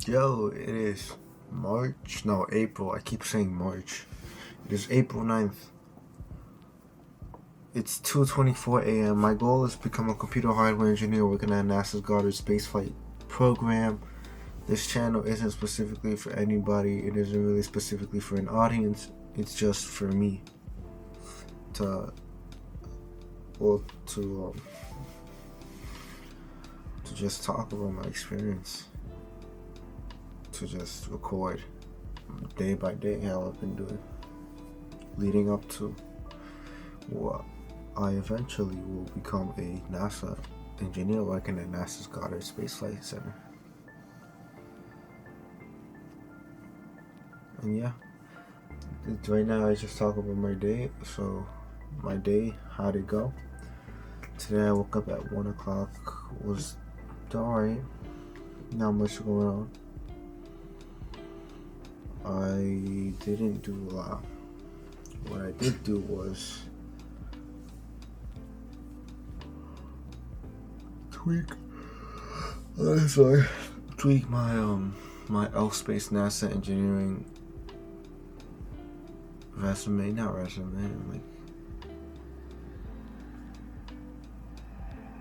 Yo, it is March. No, April. I keep saying March. It is April 9th. It's 2:24 a.m. My goal is to become a computer hardware engineer working at NASA's Goddard Spaceflight program. This channel isn't specifically for anybody. It isn't really specifically for an audience. It's just for me to, well, to just talk about my experience, to just record day by day how I've been doing, leading up to what I eventually will become a NASA engineer working at NASA's Goddard Space Flight Center. And yeah, right now I just talk about my day. So my day, how'd it go? Today I woke up at 1 o'clock, was alright, not much going on. I didn't do a lot. What I did do was tweak my L-Space NASA engineering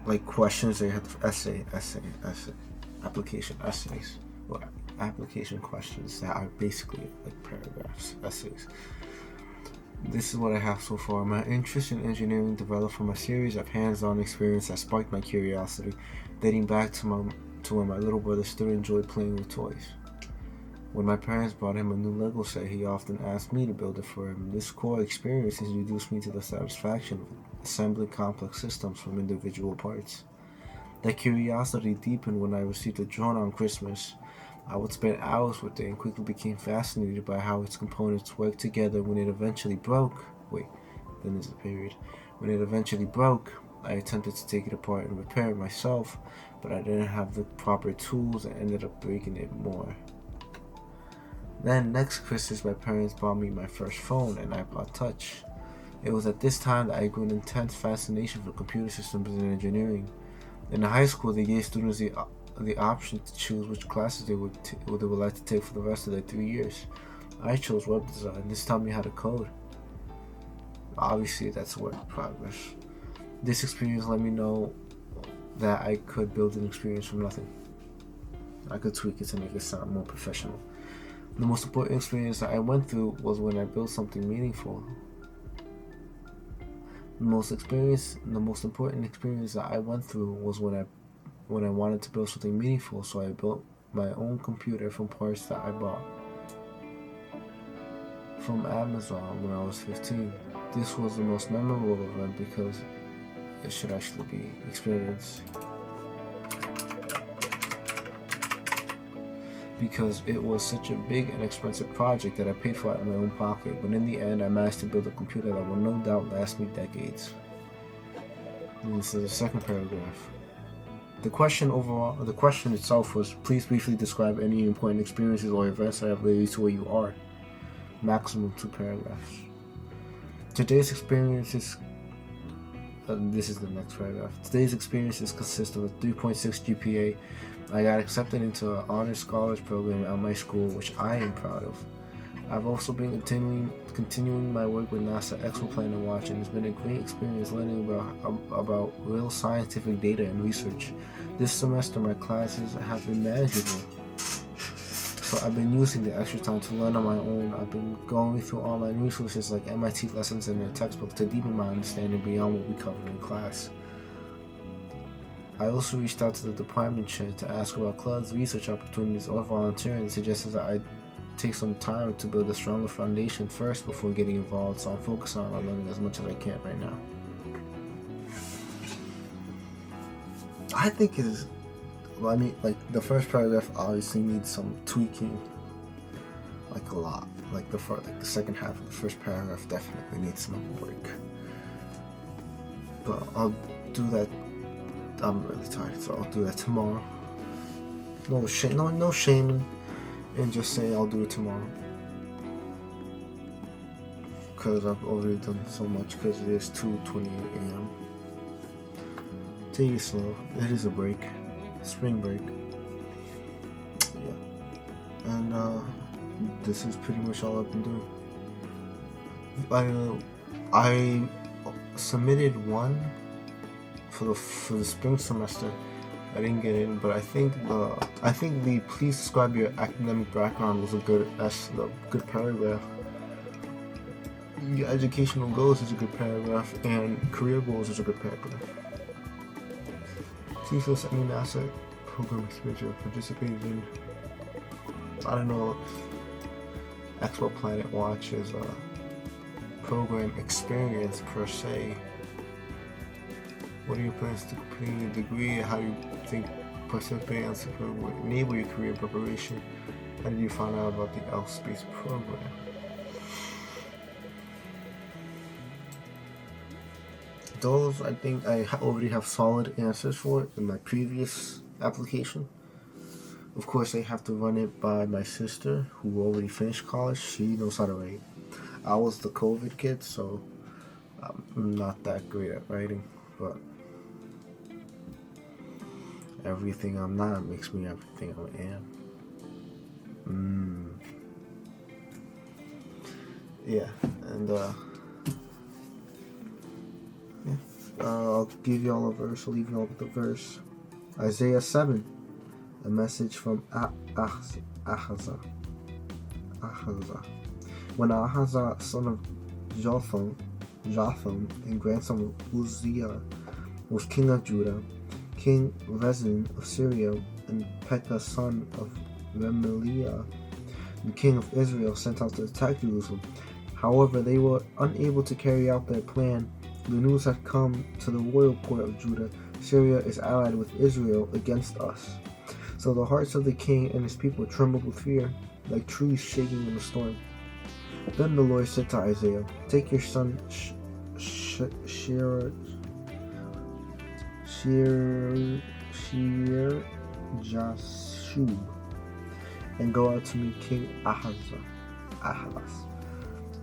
like questions they had essay application essays or application questions that are basically like paragraphs, essays. This is what I have so far. My interest in engineering developed from a series of hands-on experience that sparked my curiosity, dating back to when my little brother still enjoyed playing with toys. When my parents bought him a new Lego set, he often asked me to build it for him. This core experience introduced me to the satisfaction of assembling complex systems from individual parts. That curiosity deepened when I received a drone on Christmas. I would spend hours with it and quickly became fascinated by how its components worked together. When it eventually broke, When it eventually broke, I attempted to take it apart and repair it myself, but I didn't have the proper tools and ended up breaking it more. Then next Christmas, my parents bought me my first phone, an iPod Touch. It was at this time that I grew an intense fascination for computer systems and engineering. In high school, they gave students the option to choose which classes they would like to take for the rest of their 3 years. I chose web design. This taught me how to code. Obviously, that's a work in progress. This experience let me know that I could build an experience from nothing. I could tweak it to make it sound more professional. The most important experience that I went through was when I built something meaningful. The most important experience that I went through was when I wanted to build something meaningful, so I built my own computer from parts that I bought from Amazon when I was 15. This was the most memorable event because it should actually be experienced. Because it was such a big and expensive project that I paid for it in my own pocket, but in the end I managed to build a computer that will no doubt last me decades. And this is the second paragraph. The question itself was, please briefly describe any important experiences or events that have led you to where you are. Maximum 2 paragraphs. Today's experiences, this is the next paragraph. Today's experiences consist of a 3.6 GPA. I got accepted into an honors scholars program at my school, which I am proud of. I've also been continuing my work with NASA Exoplanet Watch, and it's been a great experience learning about real scientific data and research. This semester, my classes have been manageable, so I've been using the extra time to learn on my own. I've been going through online resources like MIT lessons and their textbooks to deepen my understanding beyond what we cover in class. I also reached out to the department chair to ask about clubs, research opportunities, or volunteering, and suggested that I take some time to build a stronger foundation first before getting involved, so I'm focusing on learning as much as I can right now. I think the first paragraph obviously needs some tweaking, like a lot. The second half of the first paragraph definitely needs some work. But I'll do that. I'm really tired, so I'll do that tomorrow. No shaming, and just say I'll do it tomorrow. Because I've already done so much, because it is 2:28 a.m. Take it slow. It is a break. Spring break. Yeah. and this is pretty much all I've been doing. I submitted one for the spring semester. I didn't get in, but I think the please describe your academic background was a good paragraph. Your educational goals is a good paragraph, and career goals is a good paragraph. Please list any NASA program experience you participated in. I don't know. Expo Planet Watch is a program experience per se. What are your plans to complete your degree? How do you think participating in the program will enable your career preparation? How did you find out about the L-Space program? Those, I think I already have solid answers for in my previous application. Of course, I have to run it by my sister, who already finished college. She knows how to write. I was the COVID kid, so I'm not that great at writing, but everything I'm not makes me everything I am. Yeah, and I'll give you all a verse. I'll leave you all with the verse. Isaiah 7, a message from Ahazah. When Ahazah, son of Jotham, and grandson of Uzziah, was king of Judah, King Rezin of Syria, and Pekah, son of Remaliah, the king of Israel, sent out to attack Jerusalem. However, they were unable to carry out their plan. The news had come to the royal court of Judah: Syria is allied with Israel against us. So the hearts of the king and his people trembled with fear, like trees shaking in a storm. Then the Lord said to Isaiah, "Take your son Shear-Jashub and go out to meet King Ahaz.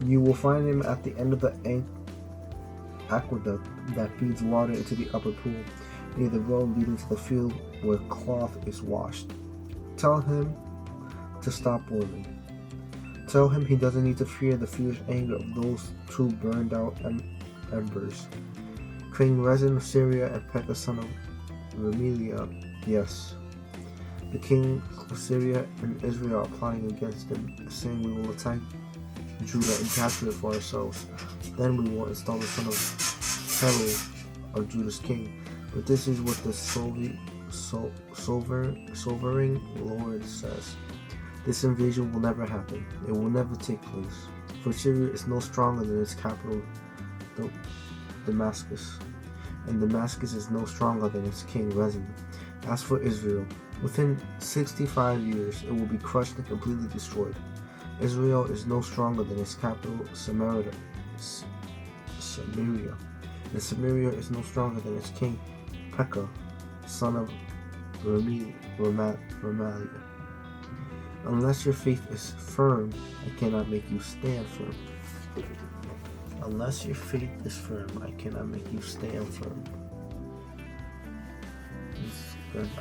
You will find him at the end of the aqueduct that feeds water into the upper pool, near the road leading to the field where cloth is washed. Tell him to stop boiling. Tell him he doesn't need to fear the fierce anger of those two burned out embers. King Rezin of Syria and Pekah, son of Remaliah, yes. The king of Syria and Israel are plotting against him, saying, we will attack Judah and capture it for ourselves. Then we will install the son of Herold of Judah's king. But this is what the sovereign Lord says. This invasion will never happen. It will never take place. For Syria is no stronger than its capital, Damascus. And Damascus is no stronger than its king, Rezin. As for Israel, within 65 years it will be crushed and completely destroyed. Israel is no stronger than its capital, Samaria. And Samaria is no stronger than its king, Pekah, son of Remaliah. Unless your faith is firm, I cannot make you stand firm. Unless your faith is firm, I cannot make you stand firm.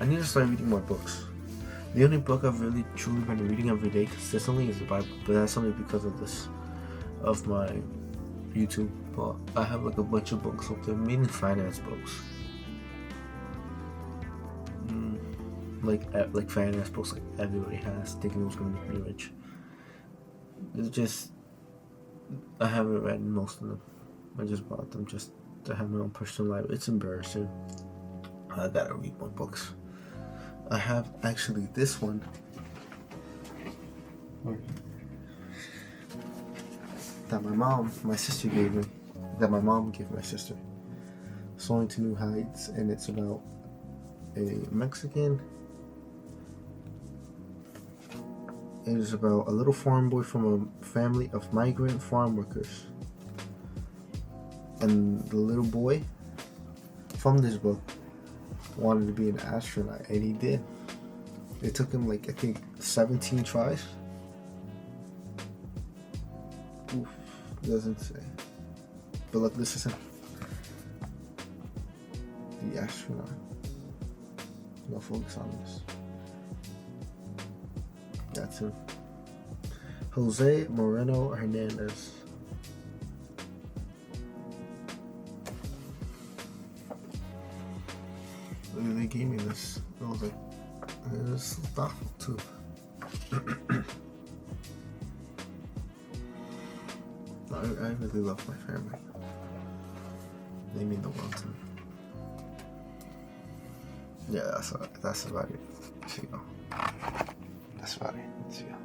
I need to start reading more books. The only book I've really truly been reading every day consistently is the Bible, but that's only because of my YouTube. But I have like a bunch of books up there, mainly finance books. Like finance books, like everybody has, thinking it was going to make me rich. It's just, I haven't read most of them. I just bought them just to have my own personal life. It's embarrassing. I gotta read more books. I have actually this one. That my sister gave me. That my mom gave my sister. Soaring to New Heights, and it's about a Mexican. It is about a little farm boy from a family of migrant farm workers. And the little boy from this book wanted to be an astronaut, and he did. It took him like, I think, 17 tries. Oof, doesn't say. But look, this is him. The astronaut. No focus on this. That's him. Jose Moreno Hernandez. And they gave me this. I was like, this is thoughtful too. I really love my family. They mean the world to me. Yeah, that's about it. See you. That's about it. See you.